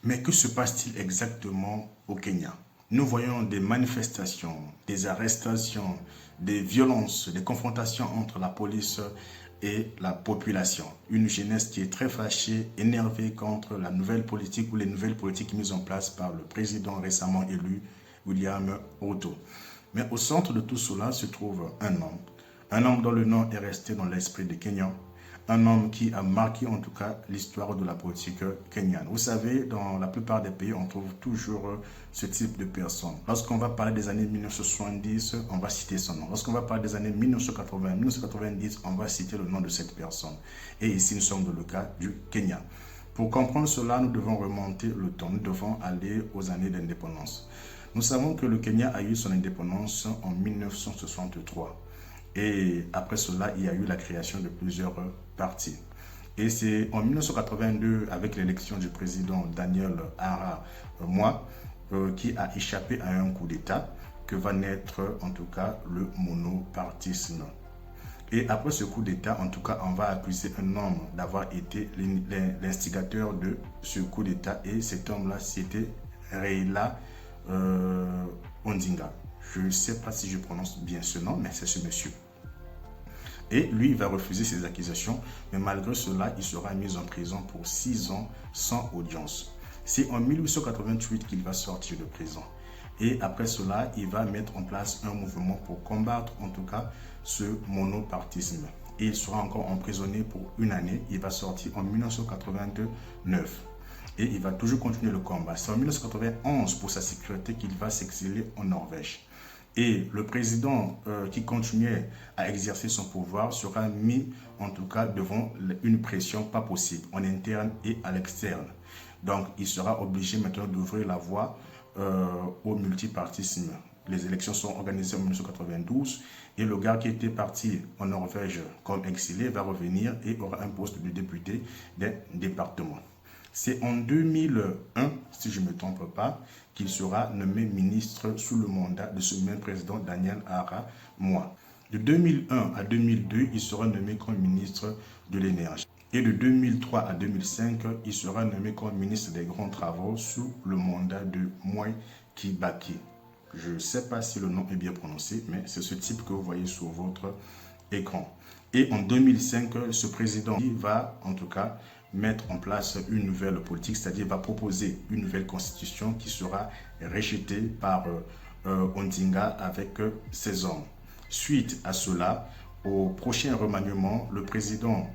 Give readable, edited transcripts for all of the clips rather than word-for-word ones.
Mais que se passe-t-il exactement au Kenya? Nous voyons des manifestations, des arrestations, des violences, des confrontations entre la police et la population. Une jeunesse qui est très fâchée, énervée contre la nouvelle politique ou les nouvelles politiques mises en place par le président récemment élu, William Ruto. Mais au centre de tout cela se trouve un homme dont le nom est resté dans l'esprit des Kenyans, un homme qui a marqué en tout cas l'histoire de la politique kenyane. Vous savez, dans la plupart des pays, on trouve toujours ce type de personnes. Lorsqu'on va parler des années 1970, on va citer son nom. Lorsqu'on va parler des années 1980, 1990, on va citer le nom de cette personne. Et ici, nous sommes dans le cas du Kenya. Pour comprendre cela, nous devons remonter le temps. Nous devons aller aux années d'indépendance. Nous savons que le Kenya a eu son indépendance en 1963. Et après cela, il y a eu la création de plusieurs partis. Et c'est en 1982, avec l'élection du président Daniel Arap Moi, qui a échappé à un coup d'État, que va naître en tout cas le monopartisme. Et après ce coup d'État, en tout cas, on va accuser un homme d'avoir été l'instigateur de ce coup d'État. Et cet homme-là, c'était Raila Odinga. Je ne sais pas si je prononce bien ce nom, mais c'est ce monsieur. Et lui, il va refuser ces accusations, mais malgré cela, il sera mis en prison pour 6 ans sans audience. C'est en 1888 qu'il va sortir de prison. Et après cela, il va mettre en place un mouvement pour combattre en tout cas ce monopartisme. Et il sera encore emprisonné pour 1 année. Il va sortir en 1989. Et il va toujours continuer le combat. C'est en 1991, pour sa sécurité, qu'il va s'exiler en Norvège. Et le président qui continuait à exercer son pouvoir sera mis en tout cas devant une pression pas possible en interne et à l'externe. Donc il sera obligé maintenant d'ouvrir la voie au multipartisme. Les élections sont organisées en 1992 et le gars qui était parti en Norvège comme exilé va revenir et aura un poste de député d'un département. C'est en 2001, si je ne me trompe pas, qu'il sera nommé ministre sous le mandat de ce même président Daniel Arap Moi. De 2001 à 2002, il sera nommé comme ministre de l'énergie. Et de 2003 à 2005, il sera nommé comme ministre des grands travaux sous le mandat de Mwai Kibaki. Je ne sais pas si le nom est bien prononcé, mais c'est ce type que vous voyez sur votre écran. Et en 2005, ce président va en tout cas mettre en place une nouvelle politique, c'est-à-dire va proposer une nouvelle constitution qui sera rejetée par Odinga avec ses hommes. Suite à cela, au prochain remaniement, le président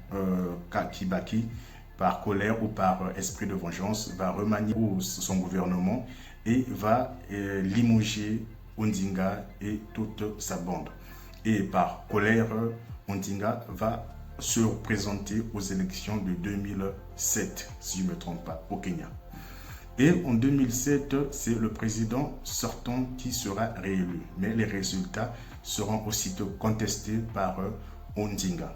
Kibaki, par colère ou par esprit de vengeance, va remanier son gouvernement et va limoger Odinga et toute sa bande. Et par colère, Odinga va se présenter aux élections de 2007, si je ne me trompe pas, au Kenya. Et en 2007, c'est le président sortant qui sera réélu. Mais les résultats seront aussitôt contestés par Odinga.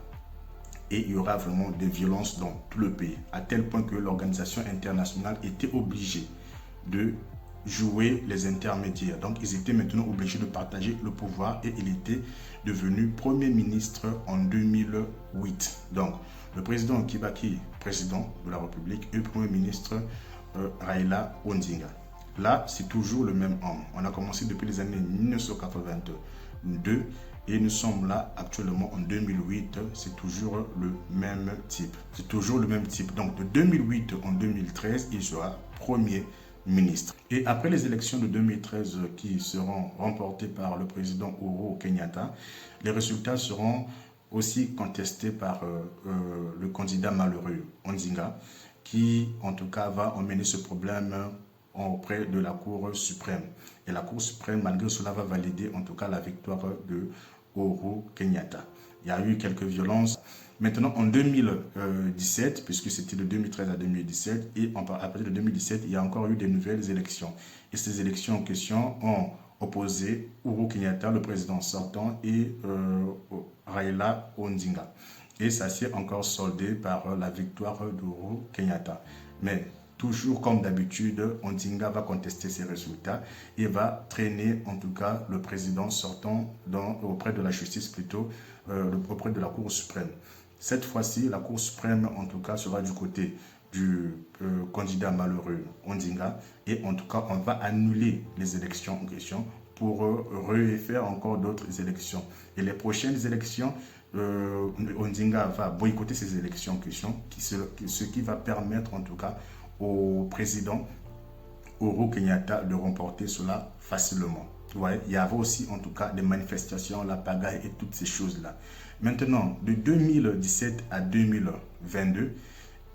Et il y aura vraiment des violences dans tout le pays, à tel point que l'organisation internationale était obligée de jouer les intermédiaires. Donc, ils étaient maintenant obligés de partager le pouvoir et il était devenu Premier ministre en 2008. Donc, le président Kibaki, président de la République, et le Premier ministre Raila Odinga. Là, c'est toujours le même homme. On a commencé depuis les années 1982 et nous sommes là actuellement en 2008. C'est toujours le même type. C'est toujours le même type. Donc, de 2008 en 2013, il sera Premier ministre. Et après les élections de 2013 qui seront remportées par le président Uhuru Kenyatta, les résultats seront aussi contestés par le candidat malheureux Odinga, qui en tout cas va emmener ce problème auprès de la Cour suprême. Et la Cour suprême, malgré cela, va valider en tout cas la victoire de Uhuru Kenyatta. Il y a eu quelques violences. Maintenant, en 2017, puisque c'était de 2013 à 2017, et à partir de 2017, il y a encore eu de nouvelles élections. Et ces élections en question ont opposé Uhuru Kenyatta, le président sortant, et Raila Odinga. Et ça s'est encore soldé par la victoire d'Uhuru Kenyatta. Mais toujours comme d'habitude, Odinga va contester ces résultats et va traîner en tout cas le président sortant auprès de la justice plutôt, auprès de la Cour suprême. Cette fois-ci, la Cour suprême, en tout cas, sera du côté du candidat malheureux Ondinga, et en tout cas on va annuler les élections en question pour refaire encore d'autres élections. Et les prochaines élections, Ondinga va boycotter ces élections en question, ce qui va permettre en tout cas au président Uhuru Kenyatta de remporter cela facilement. Ouais, il y avait aussi en tout cas des manifestations, la pagaille et toutes ces choses-là. Maintenant, de 2017 à 2022,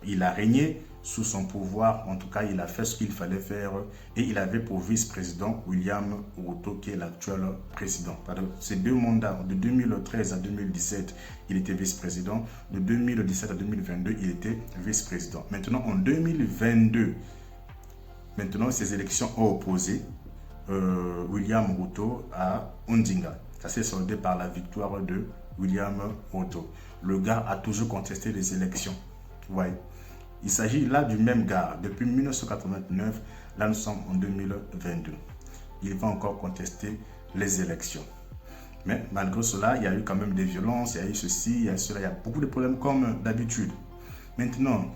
il a régné sous son pouvoir. En tout cas, il a fait ce qu'il fallait faire et il avait pour vice-président William Ruto, qui est l'actuel président. Ces deux mandats, de 2013 à 2017, il était vice-président. De 2017 à 2022, il était vice-président. Maintenant, en 2022, ces élections ont opposé William Ruto à Ondinga. Ça s'est soldé par la victoire de William Ruto. Le gars a toujours contesté les élections. Ouais. Il s'agit là du même gars. Depuis 1989, là nous sommes en 2022. Il va encore contester les élections. Mais malgré cela, il y a eu quand même des violences, il y a eu ceci, il y a cela, il y a beaucoup de problèmes comme d'habitude. Maintenant,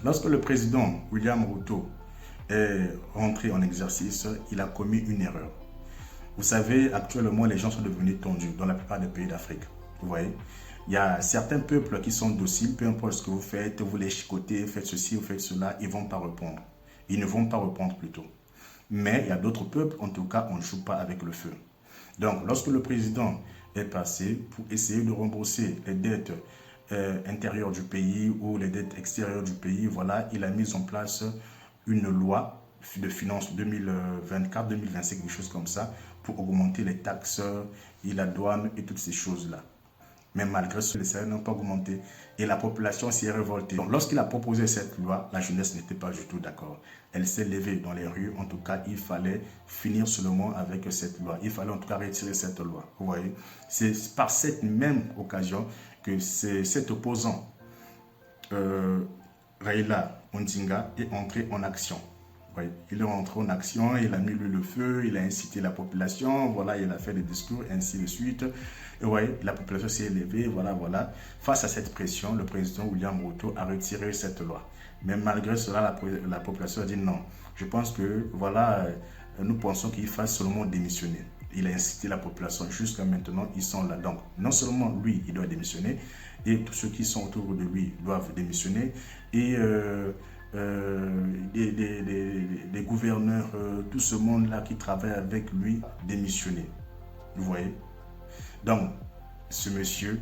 lorsque le président William Ruto est rentré en exercice, il a commis une erreur. Vous savez, actuellement, les gens sont devenus tendus dans la plupart des pays d'Afrique. Vous voyez, il y a certains peuples qui sont dociles, peu importe ce que vous faites, vous les chicotez, faites ceci, vous faites cela, ils ne vont pas répondre. Ils ne vont pas répondre plutôt. Mais il y a d'autres peuples, en tout cas, on ne joue pas avec le feu. Donc, lorsque le président est passé pour essayer de rembourser les dettes intérieures du pays ou les dettes extérieures du pays, voilà, il a mis en place une loi de finances 2024-2025, quelque chose comme ça, pour augmenter les taxes et la douane et toutes ces choses-là. Mais malgré cela, les salaires n'ont pas augmenté et la population s'est révoltée. Donc, lorsqu'il a proposé cette loi, la jeunesse n'était pas du tout d'accord. Elle s'est levée dans les rues. En tout cas, il fallait finir seulement avec cette loi. Il fallait en tout cas retirer cette loi. Vous voyez, c'est par cette même occasion que cet opposant, Raila Ondinga, est entré en action. Oui, il est rentré en action, il a mis le feu, il a incité la population, voilà, il a fait des discours, ainsi de suite. Et oui, la population s'est élevée, voilà. Face à cette pression, le président William Ruto a retiré cette loi. Mais malgré cela, la population a dit non. Je pense que, voilà, nous pensons qu'il faille seulement démissionner. Il a incité la population. Jusqu'à maintenant, ils sont là. Donc, non seulement lui, il doit démissionner, et tous ceux qui sont autour de lui doivent démissionner. Et des gouverneurs, tout ce monde-là qui travaille avec lui, démissionner. Vous voyez? Donc, ce monsieur,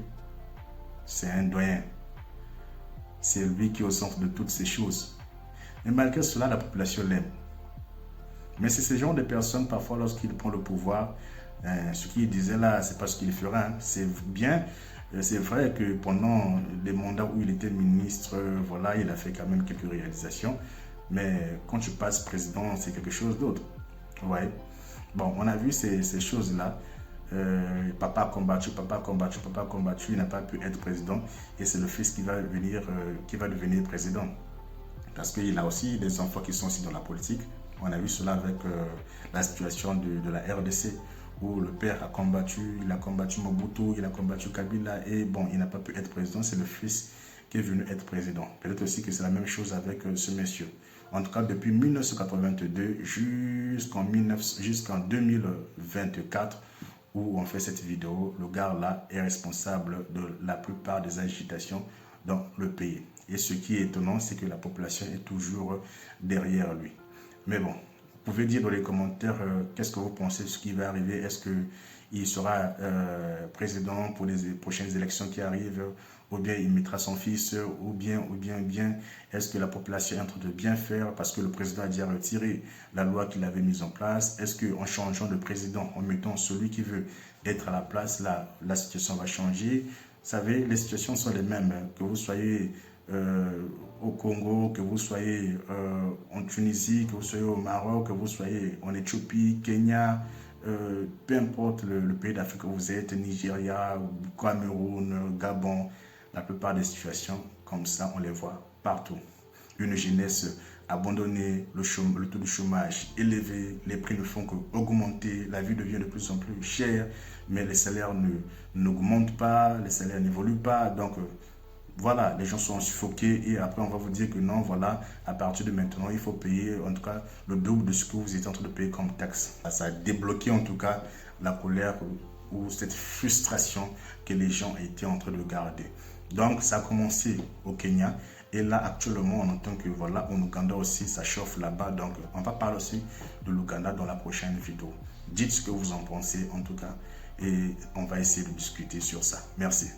c'est un doyen. C'est lui qui est au centre de toutes ces choses. Mais malgré cela, la population l'aime. Mais c'est ce genre de personnes, parfois, lorsqu'il prend le pouvoir, ce qu'il disait là, c'est pas ce qu'il fera. Hein. C'est bien. C'est vrai que pendant les mandats où il était ministre, voilà, il a fait quand même quelques réalisations. Mais quand tu passes président, c'est quelque chose d'autre. Ouais. Bon, on a vu ces choses-là. Papa a combattu, il n'a pas pu être président. Et c'est le fils qui va devenir président. Parce qu'il a aussi des enfants qui sont aussi dans la politique. On a vu cela avec la situation de la RDC, où le père a combattu, il a combattu Mobutu, il a combattu Kabila, et bon, il n'a pas pu être président, c'est le fils qui est venu être président. Peut-être aussi que c'est la même chose avec ce monsieur. En tout cas, depuis 1982 jusqu'en 2024, où on fait cette vidéo, le gars là est responsable de la plupart des agitations dans le pays. Et ce qui est étonnant, c'est que la population est toujours derrière lui. Mais bon, vous pouvez dire dans les commentaires qu'est-ce que vous pensez de ce qui va arriver. Est-ce qu'il sera président pour les prochaines élections qui arrivent, ou bien il mettra son fils, ou bien, est-ce que la population est en train de bien faire parce que le président a déjà retiré la loi qu'il avait mise en place? Est-ce qu'en changeant de président, en mettant celui qui veut être à la place, là, la situation va changer? Vous savez, les situations sont les mêmes, que vous soyez au Congo, que vous soyez en Tunisie, que vous soyez au Maroc, que vous soyez en Éthiopie, Kenya, peu importe le pays d'Afrique que vous êtes, Nigeria, Cameroun, Gabon, la plupart des situations comme ça, on les voit partout. Une jeunesse abandonnée, le taux de chômage élevé, les prix ne font qu'augmenter, la vie devient de plus en plus chère, mais les salaires n'augmentent pas, les salaires n'évoluent pas, donc voilà, les gens sont suffoqués et après on va vous dire que non, voilà, à partir de maintenant, il faut payer en tout cas le double de ce que vous étiez en train de payer comme taxe. Ça a débloqué en tout cas la colère ou cette frustration que les gens étaient en train de garder. Donc ça a commencé au Kenya et là actuellement on entend que voilà, en Ouganda aussi ça chauffe là-bas. Donc on va parler aussi de l'Ouganda dans la prochaine vidéo. Dites ce que vous en pensez en tout cas et on va essayer de discuter sur ça. Merci.